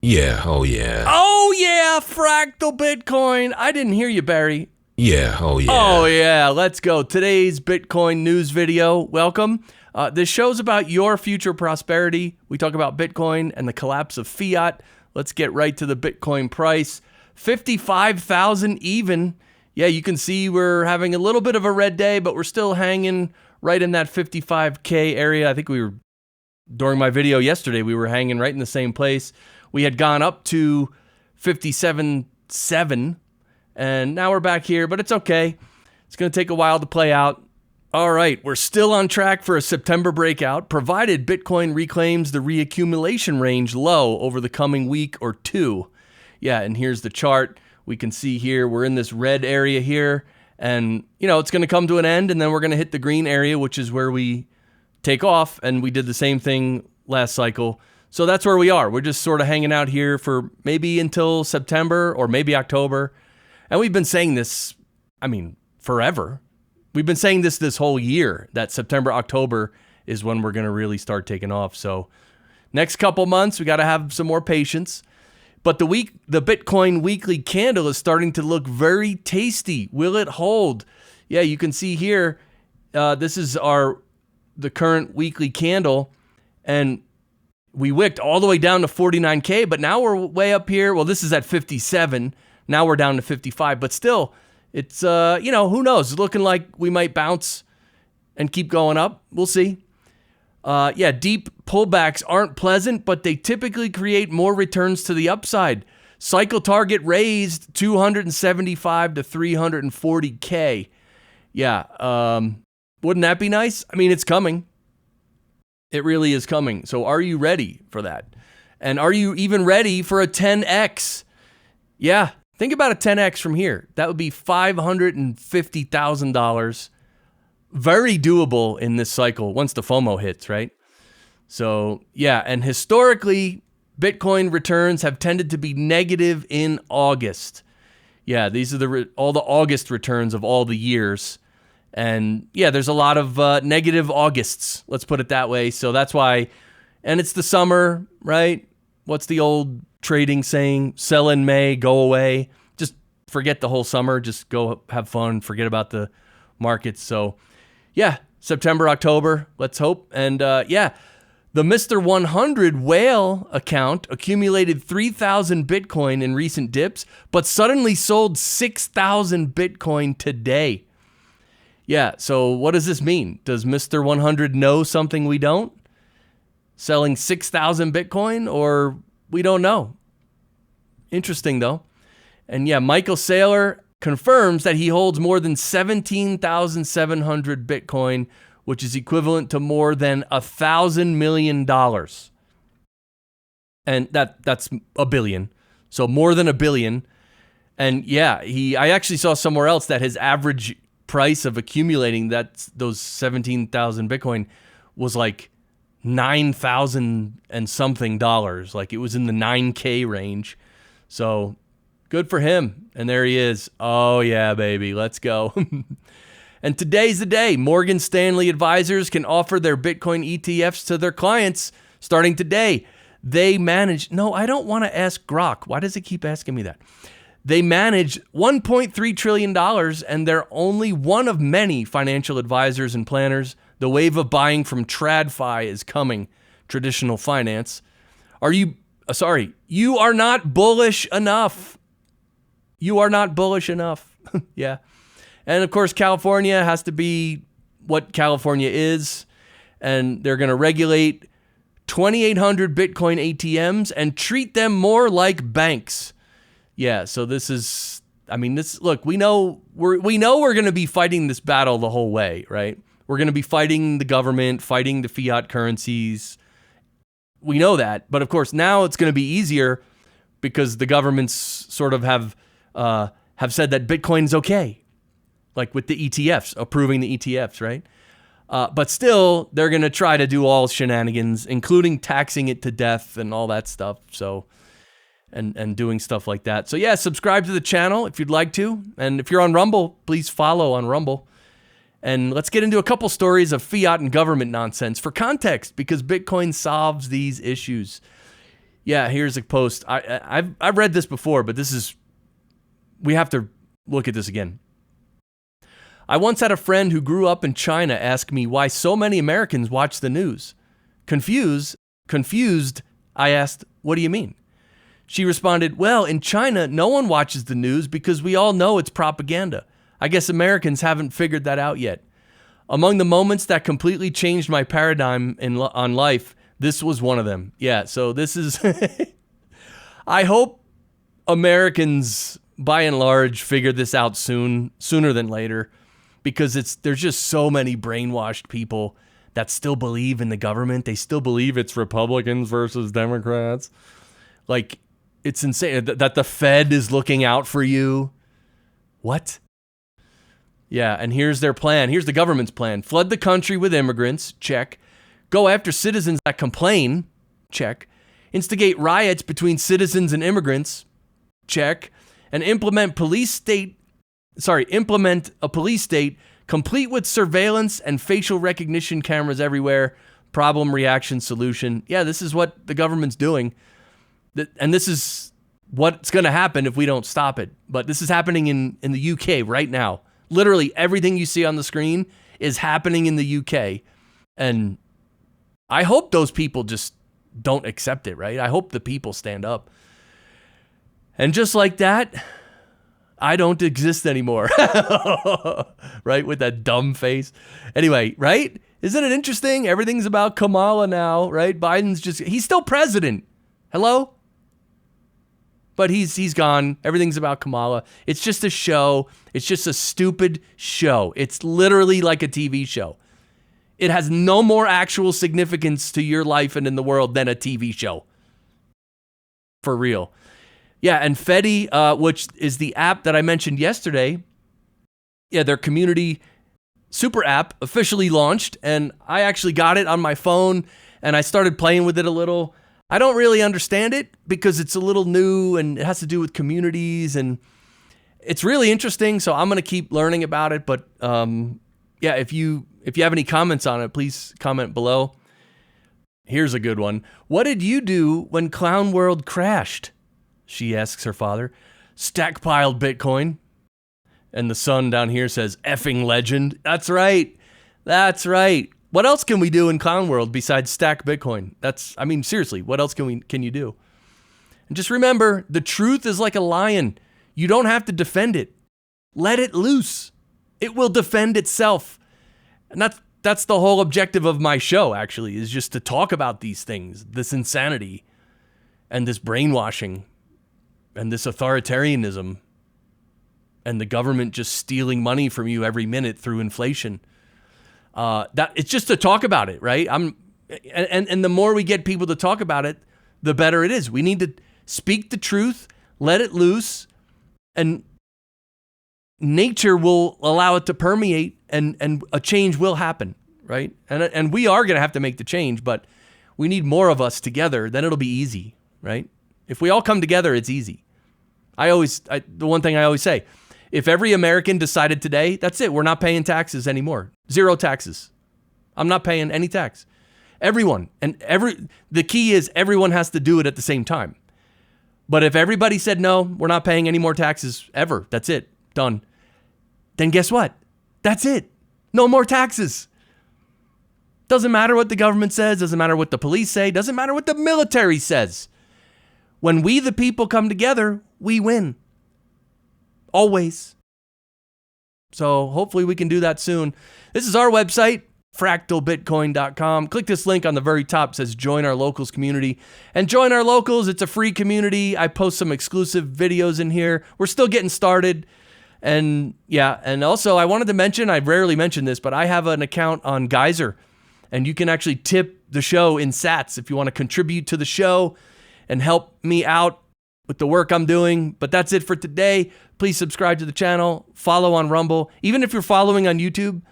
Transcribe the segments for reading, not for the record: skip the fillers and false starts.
Yeah, oh yeah. Oh yeah, fractal Bitcoin. I didn't hear you, Barry. Yeah, oh yeah. Oh yeah, let's go. Today's Bitcoin news video. Welcome. This show's about your future prosperity. We talk about Bitcoin and the collapse of fiat. Let's get right to the Bitcoin price. 55,000 even. Yeah, you can see we're having a little bit of a red day, but we're still hanging right in that 55K area. I think during my video yesterday, we were hanging right in the same place. We had gone up to 57.7, and now we're back here, but it's okay. It's going to take a while to play out. All right, we're still on track for a September breakout, provided Bitcoin reclaims the reaccumulation range low over the coming week or two. Yeah, and here's the chart. We can see here, we're in this red area here, and, it's going to come to an end, and then we're going to hit the green area, which is where we take off, and we did the same thing last cycle. So that's where we are. We're just sort of hanging out here for maybe until September or maybe October. And we've been saying this, forever. We've been saying this whole year, that September, October is when we're going to really start taking off. So next couple months, we got to have some more patience. But the Bitcoin weekly candle is starting to look very tasty. Will it hold? Yeah, you can see here, this is the current weekly candle, and we wicked all the way down to 49K, but now we're way up here. Well, this is at 57. Now we're down to 55, but still, it's, who knows? It's looking like we might bounce and keep going up. We'll see. Deep pullbacks aren't pleasant, but they typically create more returns to the upside. Cycle target raised 275 to 340K. Yeah, wouldn't that be nice? It's coming. It really is coming. So are you ready for that? And are you even ready for a 10X? Yeah, think about a 10X from here. That would be $550,000. Very doable in this cycle once the FOMO hits, right? So, yeah, and historically, Bitcoin returns have tended to be negative in August. Yeah, these are all the August returns of all the years. And yeah, there's a lot of negative Augusts, let's put it that way. So that's why, and it's the summer, right? What's the old trading saying? Sell in May, go away. Just forget the whole summer. Just go have fun, forget about the markets. So yeah, September, October, let's hope. And the Mr. 100 whale account accumulated 3,000 Bitcoin in recent dips, but suddenly sold 6,000 Bitcoin today. Yeah, so what does this mean? Does Mr. 100 know something we don't? Selling 6,000 Bitcoin, or we don't know? Interesting, though. And yeah, Michael Saylor confirms that he holds more than 17,700 Bitcoin, which is equivalent to more than $1,000 million. And that's a billion. So more than a billion. And yeah, I actually saw somewhere else that his average price of accumulating those 17,000 Bitcoin was like 9,000 and something dollars. Like it was in the 9K range. So good for him. And there he is. Oh yeah, baby. Let's go. And today's the day. Morgan Stanley advisors can offer their Bitcoin ETFs to their clients starting today. They manage... No, I don't want to ask Grok. Why does it keep asking me that? They manage $1.3 trillion, and they're only one of many financial advisors and planners. The wave of buying from TradFi is coming. Traditional finance. You are not bullish enough. You are not bullish enough. Yeah. And of course, California has to be what California is. And they're going to regulate 2,800 Bitcoin ATMs and treat them more like banks. Yeah, so this is, look, we know we're going to be fighting this battle the whole way, right? We're going to be fighting the government, fighting the fiat currencies. We know that, but of course now it's going to be easier because the governments sort of have said that Bitcoin is okay, like with the ETFs, approving the ETFs, right? But still, they're going to try to do all shenanigans, including taxing it to death and all that stuff. So. And doing stuff like that. So yeah, subscribe to the channel if you'd like to. And if you're on Rumble, please follow on Rumble. And let's get into a couple stories of fiat and government nonsense for context, because Bitcoin solves these issues. Yeah, here's a post. I've read this before, but we have to look at this again. I once had a friend who grew up in China ask me why so many Americans watch the news. Confused, I asked, what do you mean? She responded, well, in China, no one watches the news because we all know it's propaganda. I guess Americans haven't figured that out yet. Among the moments that completely changed my paradigm on life, this was one of them. Yeah, so this is... I hope Americans, by and large, figure this out sooner than later, because there's just so many brainwashed people that still believe in the government. They still believe it's Republicans versus Democrats. Like, it's insane that the Fed is looking out for you. What? Yeah, and here's their plan. Here's the government's plan. Flood the country with immigrants, check. Go after citizens that complain, check. Instigate riots between citizens and immigrants, check. And implement a police state complete with surveillance and facial recognition cameras everywhere. Problem, reaction, solution. Yeah, this is what the government's doing. And this is what's going to happen if we don't stop it. But this is happening in the UK right now. Literally everything you see on the screen is happening in the UK. And I hope those people just don't accept it, right? I hope the people stand up. And just like that, I don't exist anymore. Right? With that dumb face. Anyway, right? Isn't it interesting? Everything's about Kamala now, right? He's still president. Hello? But he's gone. Everything's about Kamala. It's just a show. It's just a stupid show. It's literally like a TV show. It has no more actual significance to your life and in the world than a TV show. For real. Yeah, and Fedy, which is the app that I mentioned yesterday, yeah, their community super app officially launched, and I actually got it on my phone, and I started playing with it a little. I don't really understand it because it's a little new, and it has to do with communities, and it's really interesting, so I'm going to keep learning about it, but yeah, if you have any comments on it, please comment below. Here's a good one. What did you do when Clown World crashed? She asks her father. Stackpiled Bitcoin. And the son down here says, effing legend. That's right. That's right. What else can we do in Clown World besides stack Bitcoin? Seriously, what else can you do? And just remember, the truth is like a lion. You don't have to defend it. Let it loose. It will defend itself. And that's the whole objective of my show, actually, is just to talk about these things, this insanity and this brainwashing and this authoritarianism and the government just stealing money from you every minute through inflation. That it's just to talk about it, right? And the more we get people to talk about it, the better it is. We need to speak the truth, let it loose, and nature will allow it to permeate, and a change will happen, right? And we are going to have to make the change, but we need more of us together. Then it'll be easy, right? If we all come together, it's easy. The one thing I always say, if every American decided today, that's it, we're not paying taxes anymore. 0 taxes. I'm not paying any tax. Everyone. The key is everyone has to do it at the same time. But if everybody said, no, we're not paying any more taxes ever, that's it, done. Then guess what? That's it. No more taxes. Doesn't matter what the government says, doesn't matter what the police say, doesn't matter what the military says. When we, the people, come together, we win. Always. So hopefully we can do that soon. This is our website, fractalbitcoin.com. Click this link on the very top. It says join our locals community. And join our locals. It's a free community. I post some exclusive videos in here. We're still getting started. And yeah, and also I wanted to mention, I rarely mention this, but I have an account on Geyser. And you can actually tip the show in sats if you want to contribute to the show and help me out with the work I'm doing. But that's it for today. Please subscribe to the channel, follow on Rumble. Even if you're following on YouTube,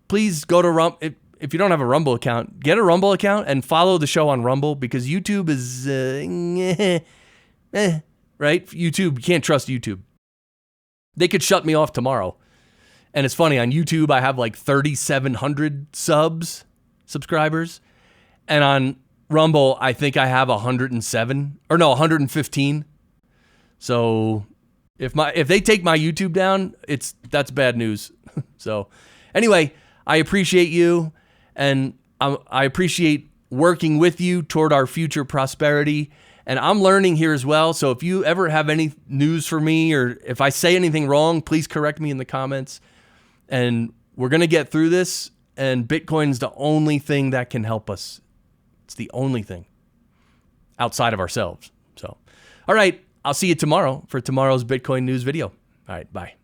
please go to Rumble. If you don't have a Rumble account, get a Rumble account and follow the show on Rumble, because YouTube is, right? YouTube, you can't trust YouTube. They could shut me off tomorrow. And it's funny, on YouTube, I have like 3,700 subscribers. And on Rumble, I think I have 107 or no, 115. So if they take my YouTube down, that's bad news. So anyway, I appreciate you, and I appreciate working with you toward our future prosperity. And I'm learning here as well. So if you ever have any news for me, or if I say anything wrong, please correct me in the comments. And we're going to get through this. And Bitcoin's the only thing that can help us. It's the only thing outside of ourselves. So, all right, I'll see you tomorrow for tomorrow's Bitcoin news video. All right, bye.